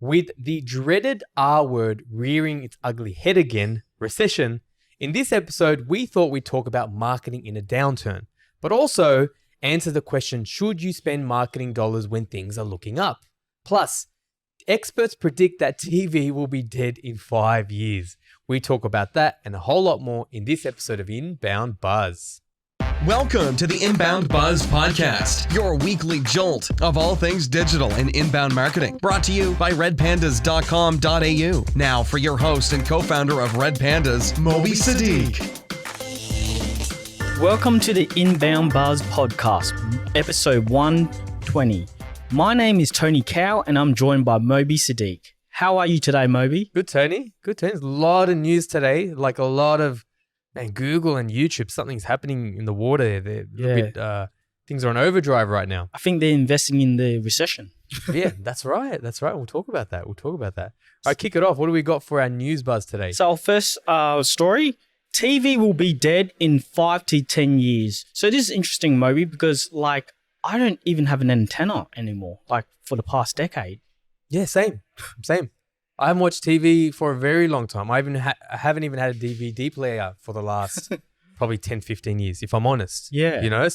With the dreaded R word rearing its ugly head again, recession, in this episode, we thought we'd talk about marketing in a downturn, but also answer the question, should you spend marketing dollars when things are looking up? Plus, experts predict that TV will be dead in 5 years. We talk about that and a whole lot more in this episode of Inbound Buzz. Welcome to the Inbound Buzz podcast, your weekly jolt of all things digital and inbound marketing. Brought to you by redpandas.com.au. Now for your host and co-founder of Red Pandas, Moby Sadiq. Welcome to the Inbound Buzz podcast, episode 120. My name is Tony Cow and I'm joined by Moby Sadiq. How are you today, Moby? Good, Tony. Good, Tony. There's a lot of news today, like a lot of Google and YouTube. Something's happening in the water. Things are on overdrive right now. I think they're investing in the recession. Yeah, that's right. That's right. We'll talk about that. All right, kick it off. What do we got for our news buzz today? So our first story, TV will be dead in 5 to 10 years. So this is interesting, Moby, because I don't even have an antenna anymore, for the past decade. Yeah, same. I haven't watched TV for a very long time. I haven't even had a DVD player for the last probably 10, 15 years, if I'm honest. Yeah.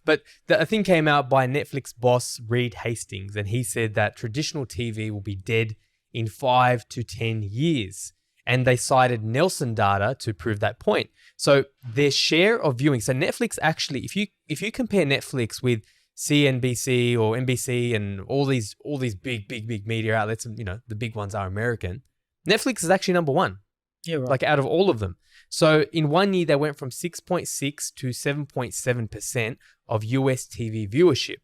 But a thing came out by Netflix boss Reed Hastings, and he said that traditional TV will be dead in 5 to 10 years. And they cited Nielsen data to prove that point. So their share of viewing, so Netflix actually, if you compare Netflix with CNBC or NBC and all these big media outlets, and the big ones are American, Netflix is actually number one. Yeah, right. Out of all of them. So in 1 year, they went from 6.6 to 7.7% of US TV viewership.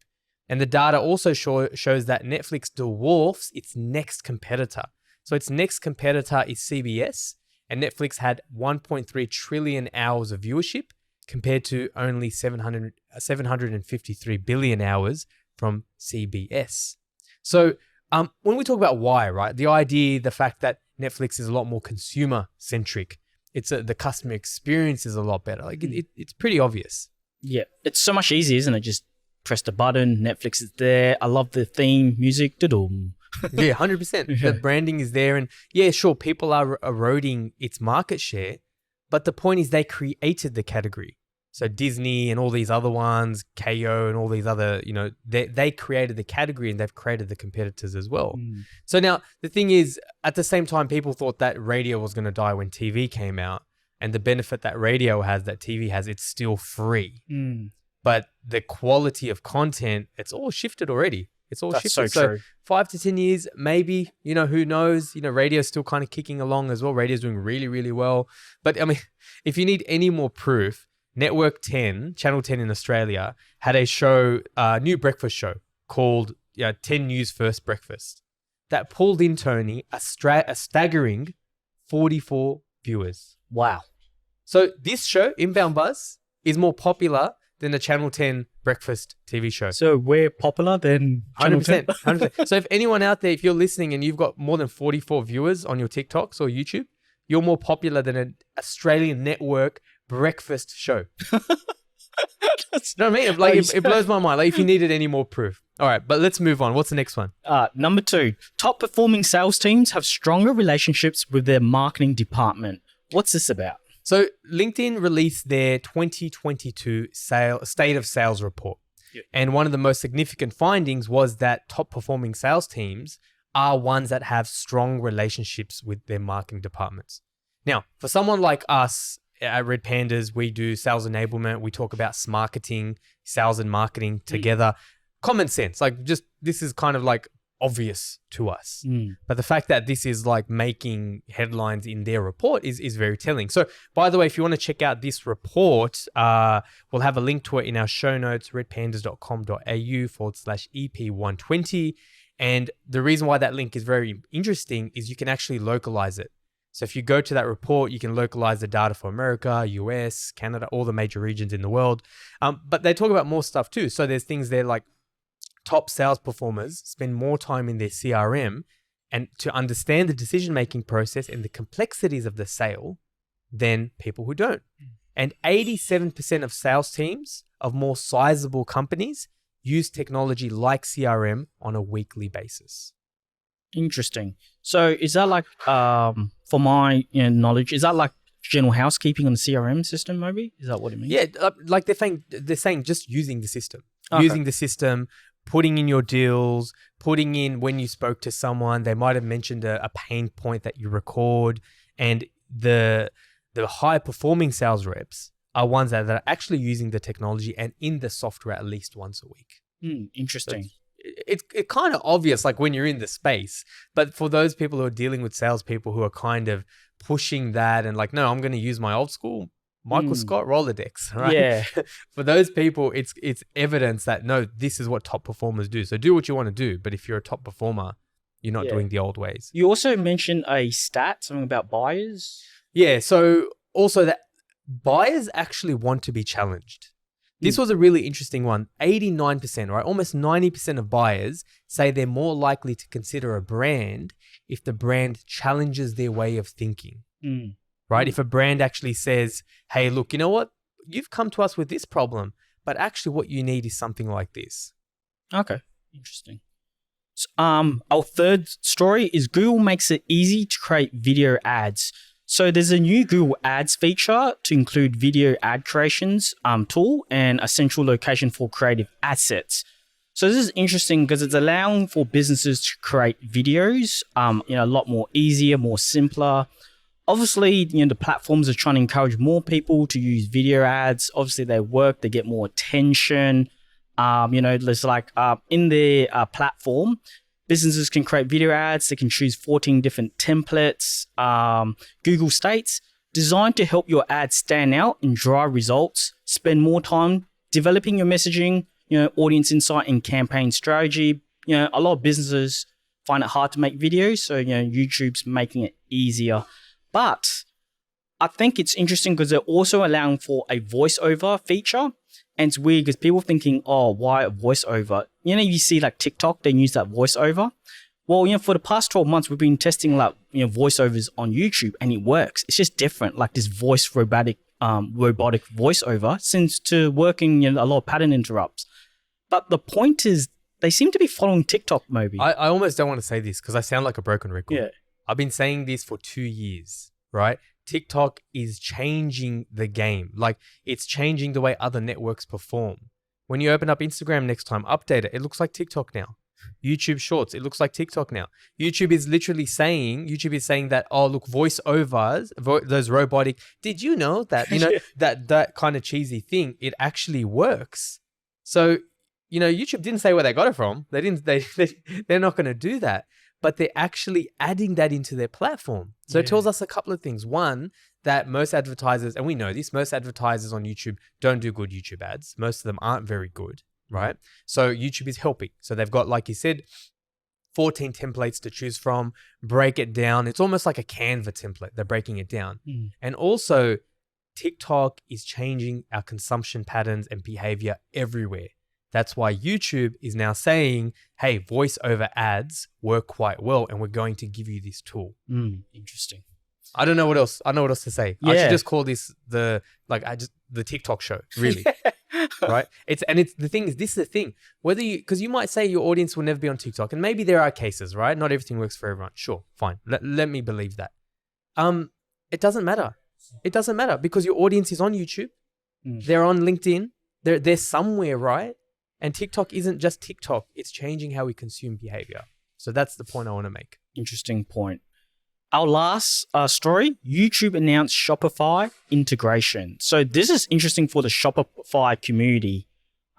And the data also shows that Netflix dwarfs its next competitor. So its next competitor is CBS, and Netflix had 1.3 trillion hours of viewership compared to only 753 billion hours from CBS. So when we talk about why, right, the fact that Netflix is a lot more consumer-centric, the customer experience is a lot better. It's pretty obvious. Yeah, it's so much easier, isn't it? Just press the button, Netflix is there. I love the theme, music, da-dum. Yeah, 100%. The branding is there. And yeah, sure, people are eroding its market share, but the point is they created the category. So Disney and all these other ones, KO and all these other, they created the category and they've created the competitors as well. So now the thing is, at the same time, people thought that radio was going to die when TV came out. And the benefit that radio has, that TV has, it's still free. But the quality of content, it's all shifted already. That's so true. 5 to 10 years, maybe, who knows? Radio's still kind of kicking along as well. Radio's doing really, really well. But I mean, if you need any more proof, Network 10, Channel 10 in Australia, had a show, a new breakfast show called 10 News First Breakfast that pulled in, Tony, a staggering 44 viewers. Wow. So this show, Inbound Buzz, is more popular than the Channel 10 breakfast TV show. So we're popular than Channel 10? 100%. So if anyone out there, if you're listening and you've got more than 44 viewers on your TikToks or YouTube, you're more popular than an Australian network breakfast show. You know what I mean? It blows my mind. If you needed any more proof. All right, but let's move on. What's the next one? Number 2, top performing sales teams have stronger relationships with their marketing department. What's this about? So LinkedIn released their 2022 State of Sales report. Yep. And one of the most significant findings was that top performing sales teams are ones that have strong relationships with their marketing departments. Now, for someone like us at Red Pandas, we do sales enablement. We talk about smarketing, sales and marketing together. Common sense. This is kind of obvious to us. But the fact that this is making headlines in their report is very telling. So by the way, if you want to check out this report, we'll have a link to it in our show notes, redpandas.com.au/EP120. And the reason why that link is very interesting is you can actually localize it. So if you go to that report, you can localize the data for America, US, Canada, all the major regions in the world. But they talk about more stuff too. So there's things there like top sales performers spend more time in their CRM and to understand the decision-making process and the complexities of the sale than people who don't. And 87% of sales teams of more sizable companies use technology like CRM on a weekly basis. Interesting. So is that like, for my knowledge, is that like general housekeeping on the CRM system? Maybe is that what it means? Yeah, like they're saying just using the system, Okay. putting in your deals, putting in when you spoke to someone. They might have mentioned a pain point that you record, and the high performing sales reps are ones that are actually using the technology and in the software at least once a week. Interesting. So it's kind of obvious, like when you're in the space, but for those people who are dealing with salespeople who are kind of pushing that and like, no, I'm going to use my old school Michael Scott Rolodex, right? Yeah. For those people, it's evidence that no, this is what top performers do. So do what you want to do, but if you're a top performer, you're not doing the old ways. You also mentioned a stat, something about buyers. Yeah. So also that buyers actually want to be challenged. This was a really interesting one. 89%, right? Almost 90% of buyers say they're more likely to consider a brand if the brand challenges their way of thinking, right? If a brand actually says, hey, look, you know what? You've come to us with this problem, but actually what you need is something like this. Okay. Interesting. So, our third story is Google makes it easy to create video ads. So there's a new Google Ads feature to include video ad creations tool and a central location for creative assets. So this is interesting because it's allowing for businesses to create videos, a lot more easier, more simpler. Obviously, the platforms are trying to encourage more people to use video ads. Obviously, they work, they get more attention. There's like in their platform, businesses can create video ads. They can choose 14 different templates. Google states, designed to help your ads stand out and drive results. Spend more time developing your messaging, audience insight and campaign strategy. A lot of businesses find it hard to make videos. So, YouTube's making it easier. But I think it's interesting because they're also allowing for a voiceover feature. And it's weird because people are thinking, oh, why a voiceover? You see like TikTok, they use that voiceover. Well, for the past 12 months, we've been testing like, voiceovers on YouTube and it works. It's just different, like this robotic voiceover seems to work in a lot of pattern interrupts. But the point is, they seem to be following TikTok maybe. I almost don't want to say this because I sound like a broken record. Yeah. I've been saying this for 2 years, right? TikTok is changing the game. Like it's changing the way other networks perform. When you open up Instagram next time, update it. It looks like TikTok now. YouTube Shorts, it looks like TikTok now. YouTube is saying that, oh, look, voiceovers, those robotic, did you know that, that kind of cheesy thing, it actually works. So, YouTube didn't say where they got it from. They're not going to do that. But they're actually adding that into their platform. So it tells us a couple of things. One, that most advertisers, and we know this, most advertisers on YouTube don't do good YouTube ads. Most of them aren't very good, right? So YouTube is helping. So they've got, like you said, 14 templates to choose from, break it down. It's almost like a Canva template. They're breaking it down. And also, TikTok is changing our consumption patterns and behavior everywhere. That's why YouTube is now saying, hey, voice over ads work quite well, and we're going to give you this tool. Interesting. I don't know what else. I know what else to say. Yeah. I should just call this the TikTok show, really. Right? This is the thing. Because you might say your audience will never be on TikTok, and maybe there are cases, right? Not everything works for everyone. Sure, fine. Let me believe that. It doesn't matter. It doesn't matter because your audience is on YouTube. They're on LinkedIn. They're somewhere, right? And TikTok isn't just TikTok. It's changing how we consume behavior. So that's the point I want to make. Interesting point. Our last story, YouTube announced Shopify integration. So this is interesting for the Shopify community,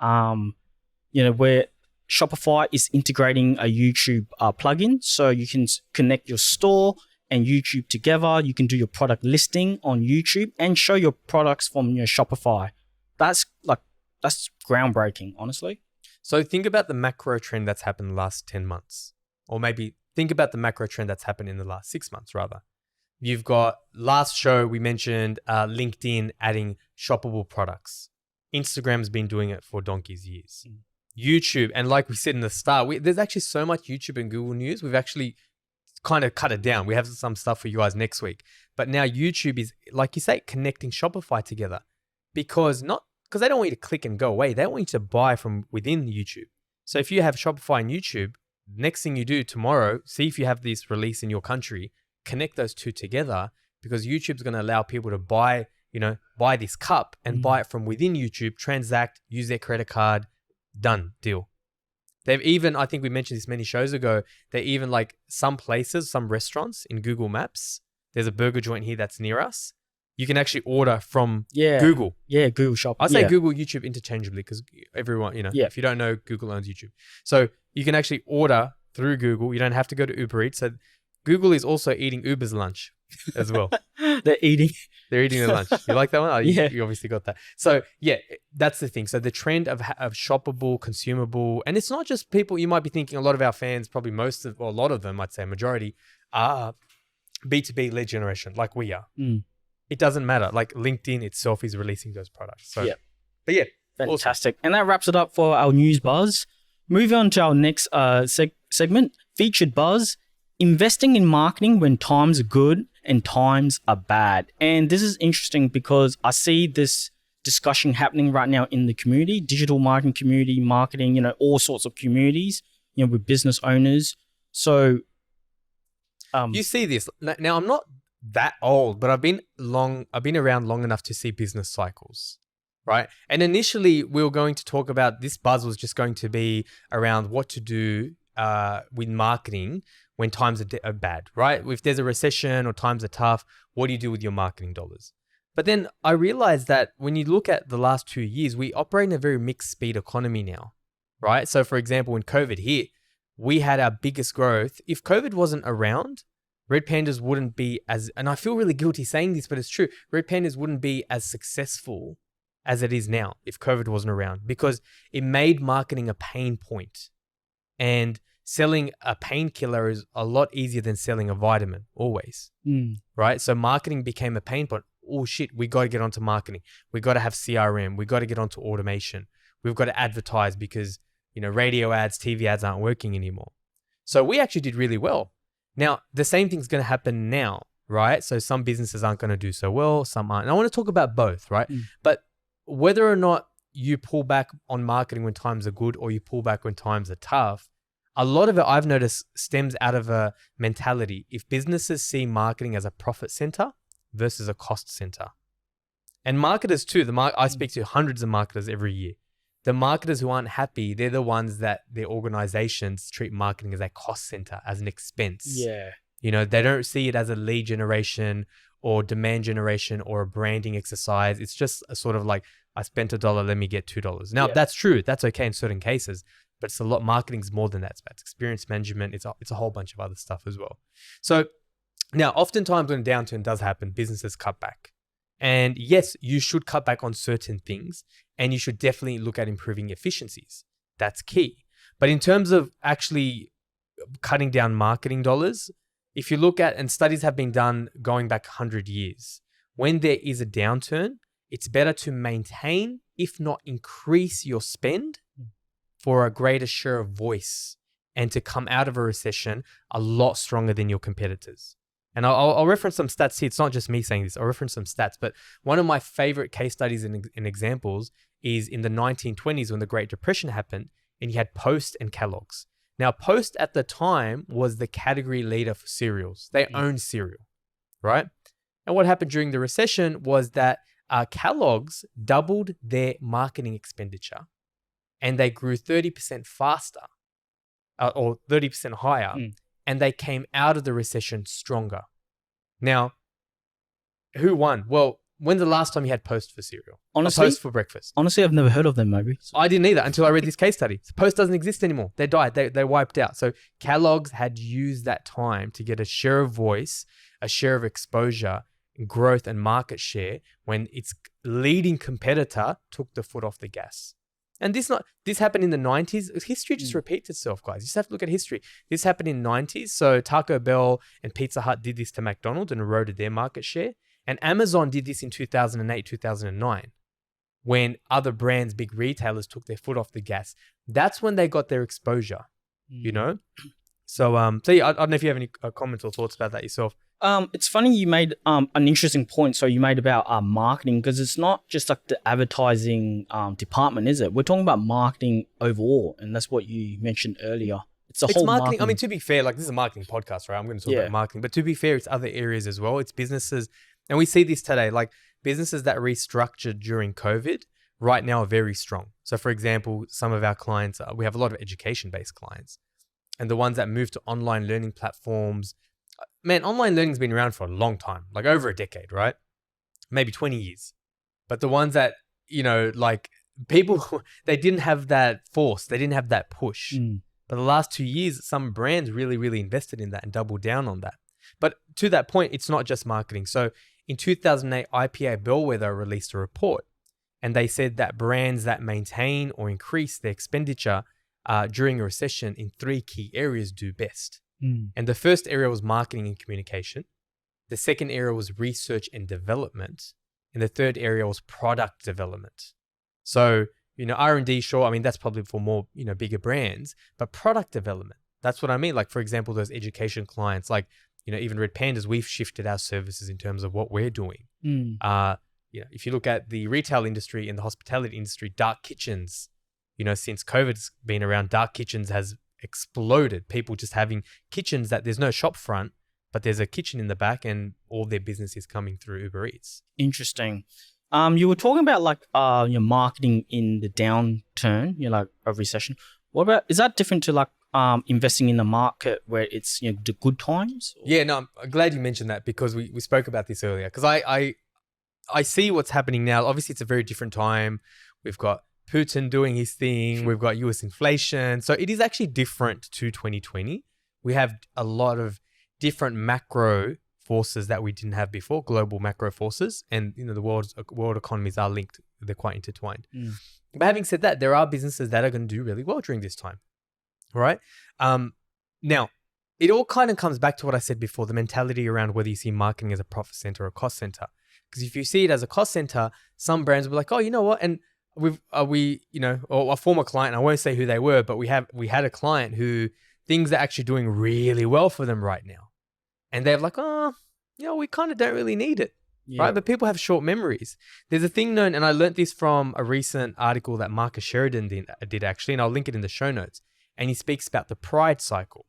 where Shopify is integrating a YouTube plugin. So you can connect your store and YouTube together. You can do your product listing on YouTube and show your products from your Shopify. That's groundbreaking, honestly. So think about the macro trend that's happened the last 10 months. Or maybe think about the macro trend that's happened in the last 6 months, rather. You've got, last show, we mentioned LinkedIn adding shoppable products. Instagram's been doing it for donkey's years. YouTube, and like we said in the start, there's actually so much YouTube and Google news. We've actually kind of cut it down. We have some stuff for you guys next week. But now YouTube is, like you say, connecting Shopify together. Because they don't want you to click and go away. They want you to buy from within YouTube. So if you have Shopify and YouTube, next thing you do tomorrow, see if you have this release in your country, connect those two together, because YouTube's going to allow people to buy this cup and buy it from within YouTube, transact, use their credit card, done, deal. They've even, I think we mentioned this many shows ago, they even like some places, some restaurants in Google Maps, there's a burger joint here that's near us. You can actually order from Google. Yeah, Google Shop. I say Google, YouTube interchangeably because everyone, if you don't know, Google owns YouTube. So you can actually order through Google. You don't have to go to Uber Eats. So Google is also eating Uber's lunch as well. They're eating their lunch. You like that one? Oh, Yeah. You obviously got that. So yeah, that's the thing. So the trend of shoppable, consumable, and it's not just people, you might be thinking a lot of our fans, probably a lot of them, I'd say a majority, are B2B lead generation like we are. It doesn't matter. Like LinkedIn itself is releasing those products. So, but yeah. Fantastic. Awesome. And that wraps it up for our news buzz. Moving on to our next segment, featured buzz, investing in marketing when times are good and times are bad. And this is interesting because I see this discussion happening right now in the community, digital marketing community, marketing, all sorts of communities, with business owners. So you see this. Now, I'm not that old, but I've been around long enough to see business cycles, right? And initially we were going to talk about, this buzz was just going to be around what to do with marketing when times are bad, right? If there's a recession or times are tough, what do you do with your marketing dollars? But then I realized that when you look at the last 2 years, we operate in a very mixed speed economy now, right? So for example, when COVID hit, we had our biggest growth. If COVID wasn't around, Red Pandas wouldn't be as, and I feel really guilty saying this, but it's true, Red Pandas wouldn't be as successful as it is now if COVID wasn't around, because it made marketing a pain point. And selling a painkiller is a lot easier than selling a vitamin, always, right? So marketing became a pain point. Oh shit, we got to get onto marketing. We got to have CRM. We got to get onto automation. We've got to advertise because, radio ads, TV ads aren't working anymore. So we actually did really well. Now, the same thing's going to happen now, right? So some businesses aren't going to do so well, some aren't. And I want to talk about both, right? But whether or not you pull back on marketing when times are good or you pull back when times are tough, a lot of it I've noticed stems out of a mentality. If businesses see marketing as a profit center versus a cost center. And marketers too, I speak to hundreds of marketers every year. The marketers who aren't happy, they're the ones that their organizations treat marketing as a cost center, as an expense. Yeah. They don't see it as a lead generation or demand generation or a branding exercise. It's just a sort of like, I spent $1, let me get $2. Now, that's true. That's okay in certain cases, but it's a lot. Marketing's more than that. It's experience management. It's a whole bunch of other stuff as well. So now, oftentimes when a downturn does happen, businesses cut back. And yes, you should cut back on certain things, and you should definitely look at improving efficiencies. That's key. But in terms of actually cutting down marketing dollars, if you look at, and studies have been done going back 100 years, when there is a downturn, it's better to maintain, if not increase your spend for a greater share of voice and to come out of a recession a lot stronger than your competitors. And I'll reference some stats here. It's not just me saying this. I'll reference some stats. But one of my favorite case studies and examples is in the 1920s when the Great Depression happened, and you had Post and Kellogg's. Now, Post at the time was the category leader for cereals. They owned cereal, right? And what happened during the recession was that Kellogg's doubled their marketing expenditure, and they grew 30% faster or 30% higher. And they came out of the recession stronger. Now, who won? Well, when's the last time you had Post for cereal? Honestly, Post for breakfast. Honestly, I've never heard of them, maybe. I didn't either until I read this case study. Post doesn't exist anymore. They died. They wiped out. So Kellogg's had used that time to get a share of voice, a share of exposure, growth, and market share when its leading competitor took the foot off the gas. And this happened in the 90s. History just repeats itself, guys. You just have to look at history. This happened in the 90s. So Taco Bell and Pizza Hut did this to McDonald's and eroded their market share. And Amazon did this in 2008, 2009, when other brands, big retailers, took their foot off the gas. That's when they got their exposure, So yeah, I don't know if you have any comments or thoughts about that yourself. It's funny you made an interesting point. So you made about marketing, because it's not just like the advertising department, is it? We're talking about marketing overall, and that's what you mentioned earlier. It's a It's whole marketing. marketing. I mean, to be fair, like this is a marketing podcast, right? I'm going to talk Yeah. about marketing, but to be fair, it's other areas as well. It's businesses, and we see this today, like businesses that restructured during COVID right now are very strong. So for example, some of our clients, we have a lot of education-based clients, and the ones that move to online learning platforms, man, online learning's been around for a long time, like over a decade, right? Maybe 20 years. But the ones that, like people, they didn't have that force. They didn't have that push. But the last 2 years, some brands really, really invested in that and doubled down on that. But to that point, it's not just marketing. So in 2008, IPA Bellwether released a report, and they said that brands that maintain or increase their expenditure during a recession in 3 key areas do best. And the first area was marketing and communication. The second area was research and development. And the third area was product development. So, R&D, sure, I mean, that's probably for more, bigger brands, but product development, that's what I mean. Like, for example, those education clients, like, even Red Pandas, we've shifted our services in terms of what we're doing. If you look at the retail industry and the hospitality industry, dark kitchens, since COVID's been around, dark kitchens has exploded. People just having kitchens that there's no shop front, but there's a kitchen in the back, and all their business is coming through Uber Eats. Interesting. You were talking about like your marketing in the downturn, like a recession. What about, is that different to like investing in the market where it's the good times? Or? Yeah, no, I'm glad you mentioned that, because we spoke about this earlier. Because I see what's happening now. Obviously, it's a very different time. We've got Putin doing his thing. We've got US inflation. So it is actually different to 2020. We have a lot of different macro forces that we didn't have before, global macro forces. And, the world economies are linked. They're quite intertwined. But having said that, there are businesses that are going to do really well during this time. All right. Now, it all kind of comes back to what I said before, the mentality around whether you see marketing as a profit center or a cost center. Because if you see it as a cost center, some brands will be like, oh, you know what? And or a former client, I won't say who they were, but we had a client who things are actually doing really well for them right now. And they're like, oh, we kind of don't really need it. Yeah. Right? But people have short memories. There's a thing known, and I learned this from a recent article that Marcus Sheridan did actually, and I'll link it in the show notes. And he speaks about the pride cycle.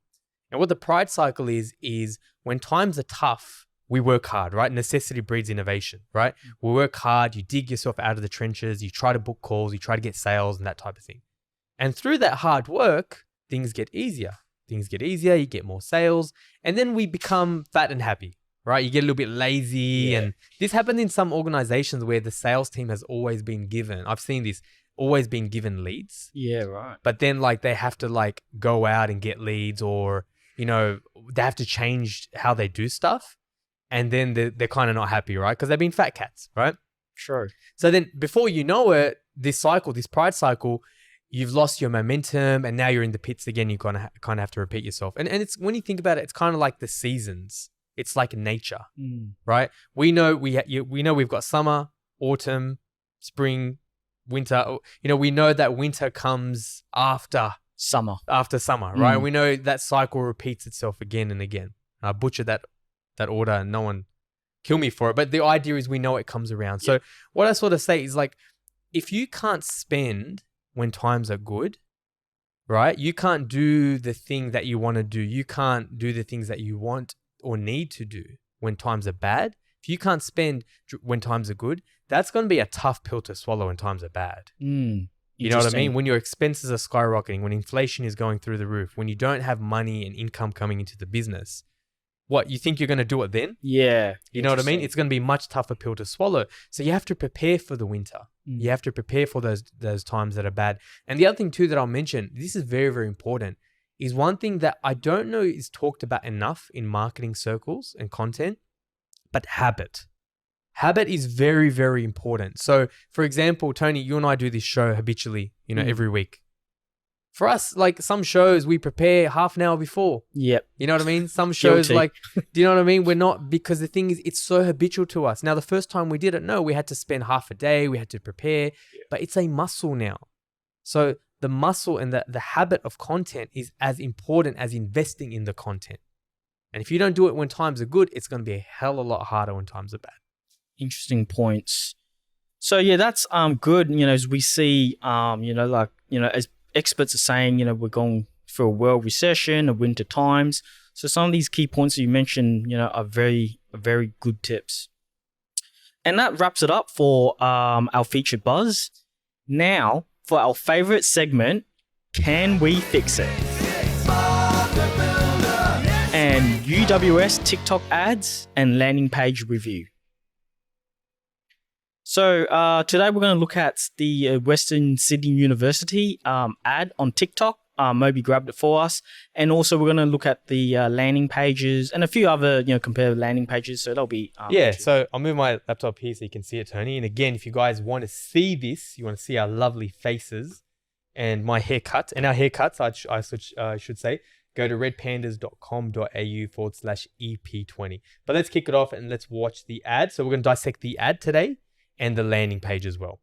And what the pride cycle is when times are tough, we work hard, right? Necessity breeds innovation, right? We work hard, you dig yourself out of the trenches, you try to book calls, you try to get sales and that type of thing. And through that hard work, things get easier. You get more sales, and then we become fat and happy, right? You get a little bit lazy. And this happened in some organizations where the sales team has always been given, I've seen this, always been given leads. Yeah, right. But then like they have to like go out and get leads, or, they have to change how they do stuff. And then they're kind of not happy, right? Because they've been fat cats, right? Sure. So then before you know it, this pride cycle, you've lost your momentum, and now you're in the pits again. You kind of have to repeat yourself. And it's, when you think about it, it's kind of like the seasons. It's like nature, right? We know we've got summer, autumn, spring, winter. We know that winter comes after summer, right? We know that cycle repeats itself again and again. I butchered that order, and no one kill me for it. But the idea is we know it comes around. So what I sort of say is like, if you can't spend when times are good, right? You can't do the thing that you want to do. You can't do the things that you want or need to do when times are bad. If you can't spend when times are good, that's going to be a tough pill to swallow when times are bad. You know what I mean? When your expenses are skyrocketing, when inflation is going through the roof, when you don't have money and income coming into the business, what, you think you're going to do it then? Yeah. You know what I mean? It's going to be a much tougher pill to swallow. So you have to prepare for the winter. You have to prepare for those times that are bad. And the other thing too that I'll mention, this is very, very important, is one thing that I don't know is talked about enough in marketing circles and content, but habit. Habit is very, very important. So for example, Tony, you and I do this show habitually, every week. For us, like some shows, we prepare half an hour before. Yep. You know what I mean? Some shows, Guilty. like, do you know what I mean? We're not, because the thing is, it's so habitual to us. Now, the first time we did it, no, we had to spend half a day. We had to prepare, but it's a muscle now. So the muscle and the habit of content is as important as investing in the content. And if you don't do it when times are good, it's going to be a hell of a lot harder when times are bad. Interesting points. So yeah, that's good. As we see, as experts are saying, we're going through a world recession, a winter times. So some of these key points that you mentioned, are very good tips. And that wraps it up for our featured buzz. Now, for our favorite segment, Can We Fix It? And UWS TikTok ads and landing page review. So today we're going to look at the Western Sydney University ad on TikTok. Moby grabbed it for us. And also we're going to look at the landing pages and a few other, comparative landing pages. So that'll be... so I'll move my laptop here so you can see it, Tony. And again, if you guys want to see this, you want to see our lovely faces and my haircut and our haircuts, I should say, go to redpandas.com.au/EP20. But let's kick it off and let's watch the ad. So we're going to dissect the ad today and the landing page as well.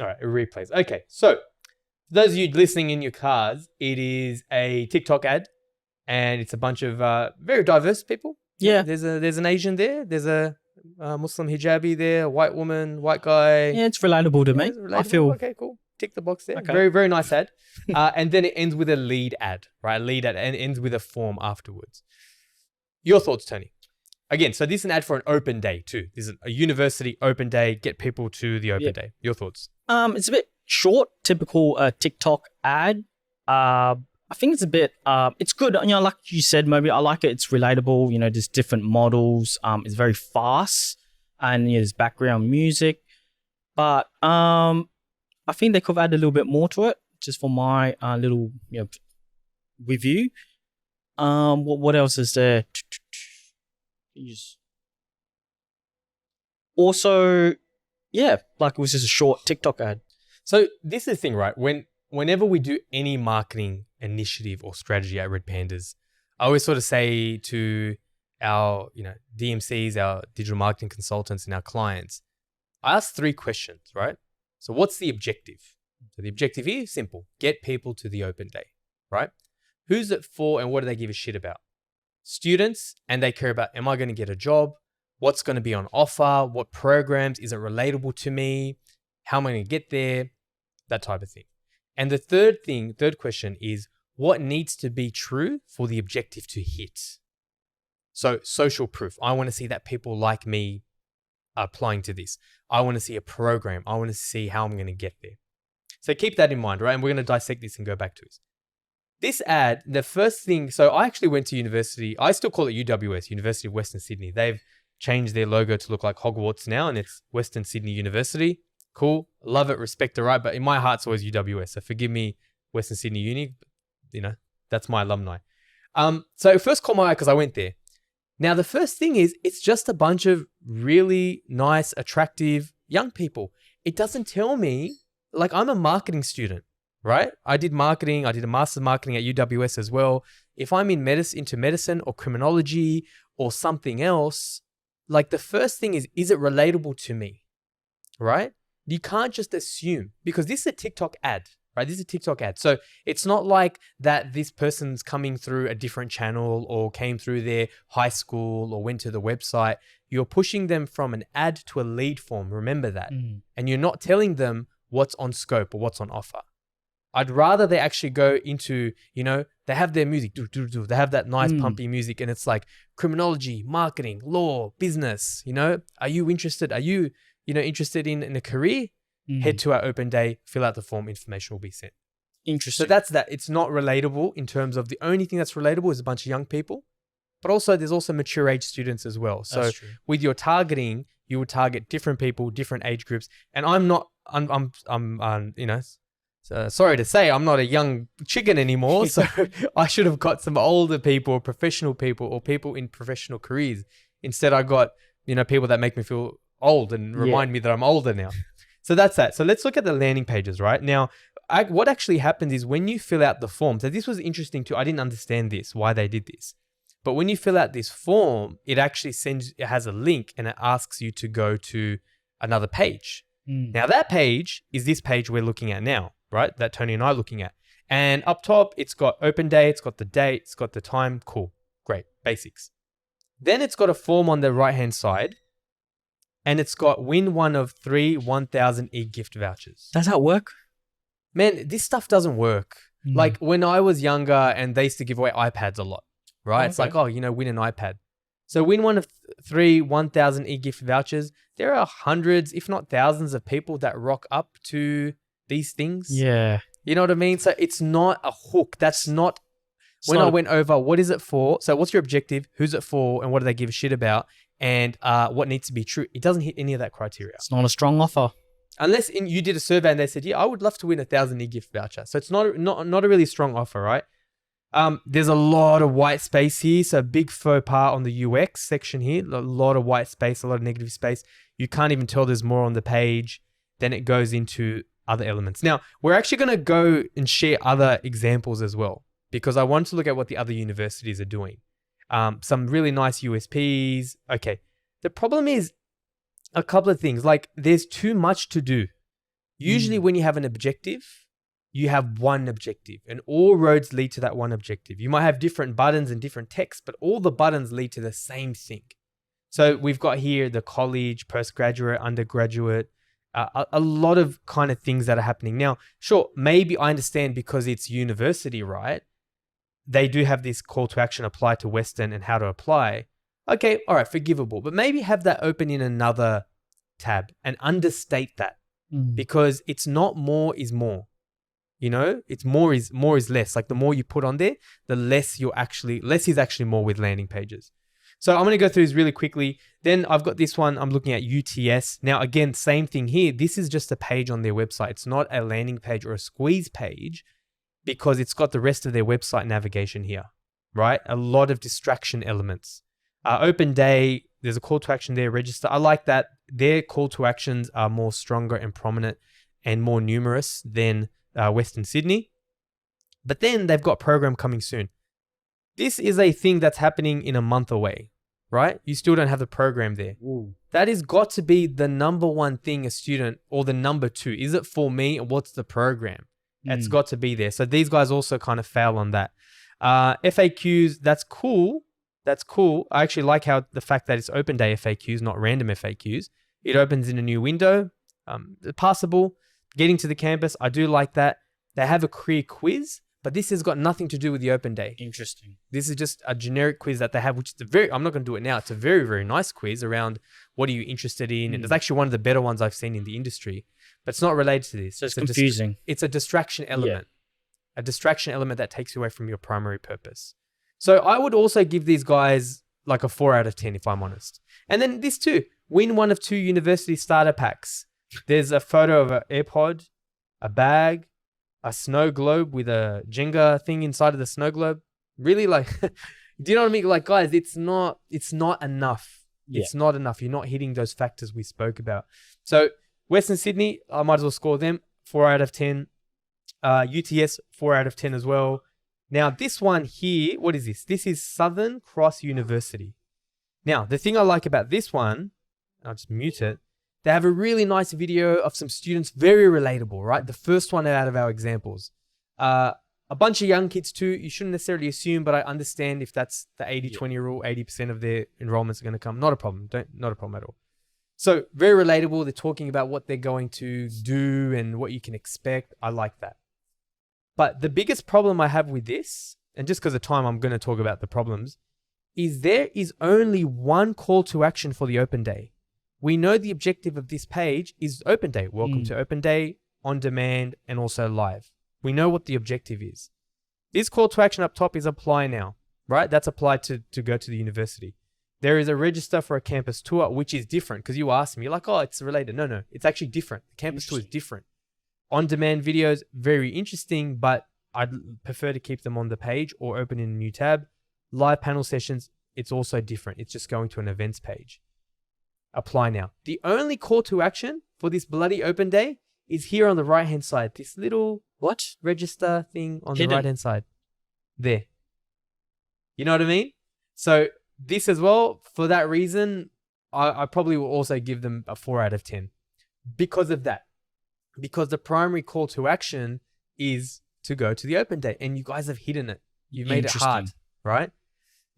All right, it replays. Okay, so those of you listening in your cars, it is a TikTok ad, and it's a bunch of very diverse people. Yeah. There's an Asian there. There's a Muslim hijabi there, a white woman, white guy. Yeah, it's relatable to me. Relatable. I feel... Okay, cool. Tick the box there. Okay. Very, very nice ad. And then it ends with a lead ad, right? A lead ad and ends with a form afterwards. Your thoughts, Tony? Again, so this is an ad for an open day too. This is a university open day. Get people to the open day. Your thoughts? It's a bit short, typical TikTok ad. I think it's a bit, it's good. Like you said, Moby, I like it. It's relatable. There's different models. It's very fast and there's background music. But I think they could have added a little bit more to it just for my little review. What else is there? Also, like it was just a short TikTok ad. So this is the thing, right? Whenever we do any marketing initiative or strategy at Red Pandas, I always sort of say to our, DMCs, our digital marketing consultants and our clients, I ask 3 questions, right? So what's the objective? So the objective here is simple. Get people to the open day, right? Who's it for and what do they give a shit about? Students, and they care about, am I going to get a job? What's going to be on offer? What programs? Is it relatable to me? How am I going to get there? That type of thing. And the third question is, what needs to be true for the objective to hit? So social proof. I want to see that people like me are applying to this. I want to see a program. I want to see how I'm going to get there. So keep that in mind, right? And we're going to dissect this and go back to it. This ad, the first thing, so I actually went to university. I still call it UWS, University of Western Sydney. They've changed their logo to look like Hogwarts now, and it's Western Sydney University. Cool. Love it, respect it, right? But in my heart, it's always UWS. So forgive me, Western Sydney Uni. That's my alumni. So it first caught my eye because I went there. Now, the first thing is, it's just a bunch of really nice, attractive young people. It doesn't tell me, like, I'm a marketing student, right? I did marketing. I did a master's marketing at UWS as well. If I'm into medicine or criminology or something else, like the first thing is it relatable to me, right? You can't just assume, because this is a TikTok ad, right? This is a TikTok ad. So it's not like that this person's coming through a different channel or came through their high school or went to the website. You're pushing them from an ad to a lead form. Remember that. And you're not telling them what's on scope or what's on offer. I'd rather they actually go into, they have their music, they have that nice pumpy music, and it's like criminology, marketing, law, business, are you interested? Are you, interested in a career? Head to our open day, fill out the form, information will be sent. Interesting. So that's that. It's not relatable in terms of the only thing that's relatable is a bunch of young people, but also there's also mature age students as well. So with your targeting, you would target different people, different age groups. And sorry to say, I'm not a young chicken anymore. So I should have got some older people, professional people, or people in professional careers. Instead, I got, people that make me feel old and remind me that I'm older now. So that's that. So let's look at the landing pages, right? Now, what actually happens is when you fill out the form, so this was interesting too. I didn't understand this, why they did this. But when you fill out this form, it actually it has a link and it asks you to go to another page. Now that page is this page we're looking at now. right? That Tony and I are looking at. And up top, it's got open day, it's got the date, it's got the time. Cool. Great. Basics. Then it's got a form on the right-hand side, and it's got win one of 3 1,000 e-gift vouchers. Does that work? Man, this stuff doesn't work. Like when I was younger and they used to give away iPads a lot, right? Okay. It's like, oh, win an iPad. So win one of 3 1,000 e-gift vouchers. There are hundreds, if not thousands of people that rock up to these things. Yeah. You know what I mean? So it's not a hook. That's not... When I went over, what is it for? So what's your objective? Who's it for? And what do they give a shit about? And what needs to be true? It doesn't hit any of that criteria. It's not a strong offer. Unless you did a survey and they said, yeah, I would love to win 1,000 e-gift voucher. So it's not a really strong offer, right? There's a lot of white space here. So big faux pas on the UX section here. A lot of white space, a lot of negative space. You can't even tell there's more on the page. Then it goes into other elements. Now, we're actually going to go and share other examples as well, because I want to look at what the other universities are doing. Some really nice USPs. Okay. The problem is a couple of things. Like there's too much to do. Usually when you have an objective, you have one objective and all roads lead to that one objective. You might have different buttons and different text, but all the buttons lead to the same thing. So we've got here the college, postgraduate, undergraduate, a lot of kind of things that are happening. Now, sure, maybe I understand because it's university, right? They do have this call to action, apply to Western and how to apply. Okay, all right, forgivable. But maybe have that open in another tab and understate that because it's not more is more. It's more is less. Like the more you put on there, the less is actually more with landing pages. So I'm going to go through this really quickly. Then I've got this one. I'm looking at UTS. Now, again, same thing here. This is just a page on their website. It's not a landing page or a squeeze page because it's got the rest of their website navigation here, right? A lot of distraction elements. Open day, there's a call to action there, register. I like that. Their call to actions are more stronger and prominent and more numerous than Western Sydney. But then they've got program coming soon. This is a thing that's happening in a month away, right? You still don't have the program there. Ooh. That has got to be the number one thing a student, or the number two. Is it for me? Or what's the program? It's got to be there. So these guys also kind of fail on that. FAQs, that's cool. That's cool. I actually like how the fact that it's open day FAQs, not random FAQs. It opens in a new window. Passable. Getting to the campus, I do like that. They have a career quiz, but this has got nothing to do with the open day. Interesting. This is just a generic quiz that they have, which is I'm not going to do it now. It's a very, very nice quiz around what are you interested in. And it's actually one of the better ones I've seen in the industry, but it's not related to this. So it's confusing. It's a distraction element. Yeah. A distraction element that takes you away from your primary purpose. So I would also give these guys like a 4 out of 10, if I'm honest. And then this too, win one of 2 university starter packs. There's a photo of an AirPod, a bag, a snow globe with a Jenga thing inside of the snow globe. Really, like, do you know what I mean? Like, guys, it's not enough. Yeah. It's not enough. You're not hitting those factors we spoke about. So Western Sydney, I might as well score them 4 out of 10. UTS, 4 out of 10 as well. Now, this one here, what is this? This is Southern Cross University. Now, the thing I like about this one, I'll just mute it. They have a really nice video of some students, very relatable, right? The first one out of our examples. A bunch of young kids too. You shouldn't necessarily assume, but I understand if that's the 80-20 rule, 80% of their enrollments are going to come. Not a problem. Not a problem at all. So very relatable. They're talking about what they're going to do and what you can expect. I like that. But the biggest problem I have with this, and just because of time, I'm going to talk about the problems, is there is only one call to action for the open day. We know the objective of this page is open day. Welcome to open day, on demand, and also live. We know what the objective is. This call to action up top is apply now, right? That's applied to go to the university. There is a register for a campus tour, which is different because you asked me, you're like, oh, it's related. No, it's actually different. The campus tour is different. On-demand videos, very interesting, but I'd prefer to keep them on the page or open in a new tab. Live panel sessions, it's also different. It's just going to an events page. Apply now. The only call to action for this bloody open day is here on the right-hand side. This little register thing on the right-hand side. There. You know what I mean? So this as well, for that reason, I probably will also give them a 4 out of 10 because of that. because the primary call to action is to go to the open day, and you guys have hidden it. You've made it hard, right?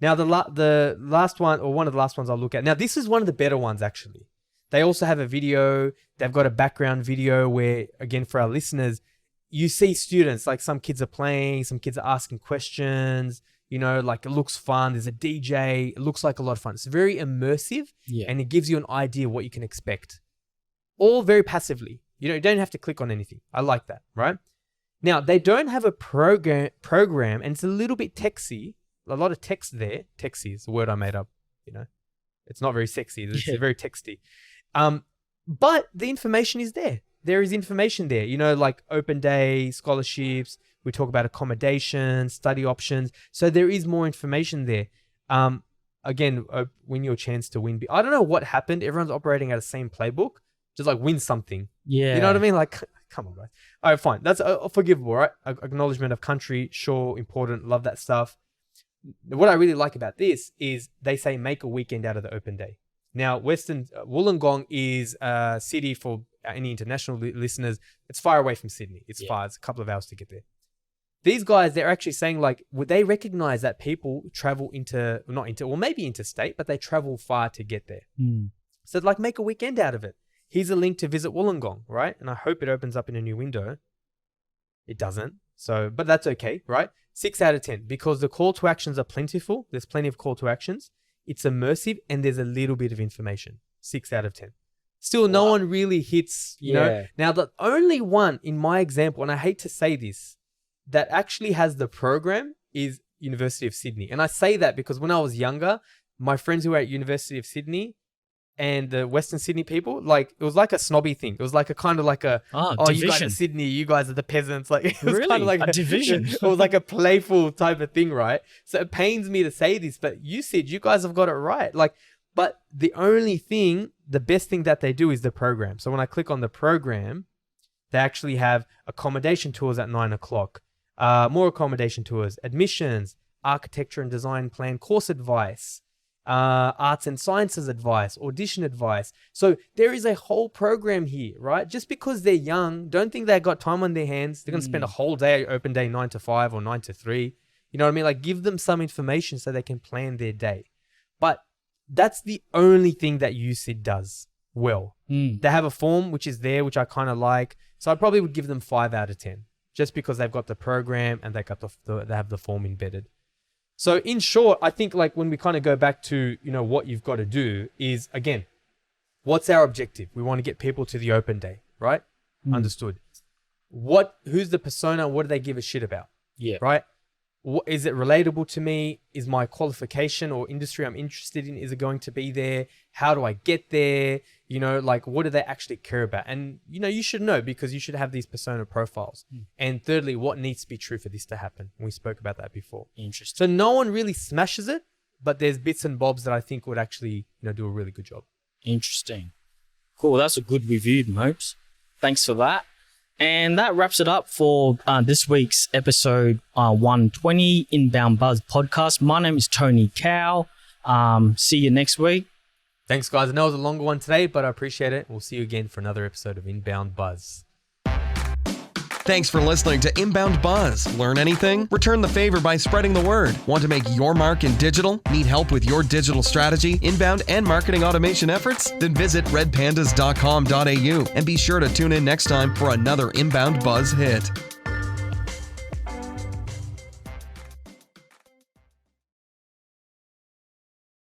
Now, the last one, or one of the last ones I'll look at. Now, this is one of the better ones, actually. They also have a video. They've got a background video where, again, for our listeners, you see students, like some kids are playing, some kids are asking questions, you know, like it looks fun. There's a DJ. It looks like a lot of fun. It's very immersive, and it gives you an idea what you can expect. All very passively. You don't have to click on anything. I like that, right? Now, they don't have a program, and it's a little bit texy. A lot of text there. Texy is a word I made up, you know. It's not very sexy. It's very texty. But the information is there. There is information there, you know, like open day, scholarships. We talk about accommodation, study options. So there is more information there. Again, win your chance to win. I don't know what happened. Everyone's operating at the same playbook. Just like win something. Yeah. You know what I mean? Like, come on, guys. All right, fine. That's forgivable, right? Acknowledgement of country. Sure, important. Love that stuff. What I really like about this is they say make a weekend out of the open day. Now, Western Wollongong is a city for any international listeners. It's far away from Sydney. It's far. It's a couple of hours to get there. These guys, they're actually saying like, would they recognize that people travel maybe interstate, but they travel far to get there. So like make a weekend out of it. Here's a link to visit Wollongong, right? And I hope it opens up in a new window. It doesn't. So, but that's okay, right? 6 out of 10, because the call to actions are plentiful. There's plenty of call to actions. It's immersive, and there's a little bit of information. 6 out of 10. Still, no one really hits, you know. Now, the only one in my example, and I hate to say this, that actually has the program is University of Sydney. And I say that because when I was younger, my friends who were at University of Sydney and the Western Sydney people, like, it was like a snobby thing. It was like a kind of like a, you guys are Sydney, you guys are the peasants. Like, it was really? Kind of like a division. It was like a playful type of thing, right? So it pains me to say this, but you guys have got it right. Like, but the only thing, the best thing that they do is the program. So when I click on the program, they actually have accommodation tours at 9 o'clock, more accommodation tours, admissions, architecture and design plan, course advice, arts and sciences advice, audition advice. So there is a whole program here, right? Just because they're young, don't think they've got time on their hands. They're going to spend a whole day, open day 9 to 5 or 9 to 3. You know what I mean? Like, give them some information so they can plan their day. But that's the only thing that USyd does well. They have a form which is there, which I kind of like. So I probably would give them 5 out of 10, just because they've got the program and they have the form embedded. So in short, I think like when we kind of go back to, you know, what you've got to do is, again, what's our objective? We want to get people to the open day, right? Understood. Who's the persona? What do they give a shit about? Yeah. Right? Is it relatable to me? Is my qualification or industry I'm interested in, is it going to be there? How do I get there? You know, like, what do they actually care about? And, you know, you should know, because you should have these persona profiles. And thirdly, what needs to be true for this to happen? We spoke about that before. Interesting. So no one really smashes it, but there's bits and bobs that I think would actually, you know, do a really good job. Interesting. Cool. That's a good review, Mopes. Thanks for that. And that wraps it up for this week's episode 120 Inbound Buzz podcast. My name is Tony Cow. See you next week. Thanks, guys. I know it was a longer one today, but I appreciate it. We'll see you again for another episode of Inbound Buzz. Thanks for listening to Inbound Buzz. Learn anything? Return the favor by spreading the word. Want to make your mark in digital? Need help with your digital strategy, inbound, and marketing automation efforts? Then visit redpandas.com.au and be sure to tune in next time for another Inbound Buzz hit.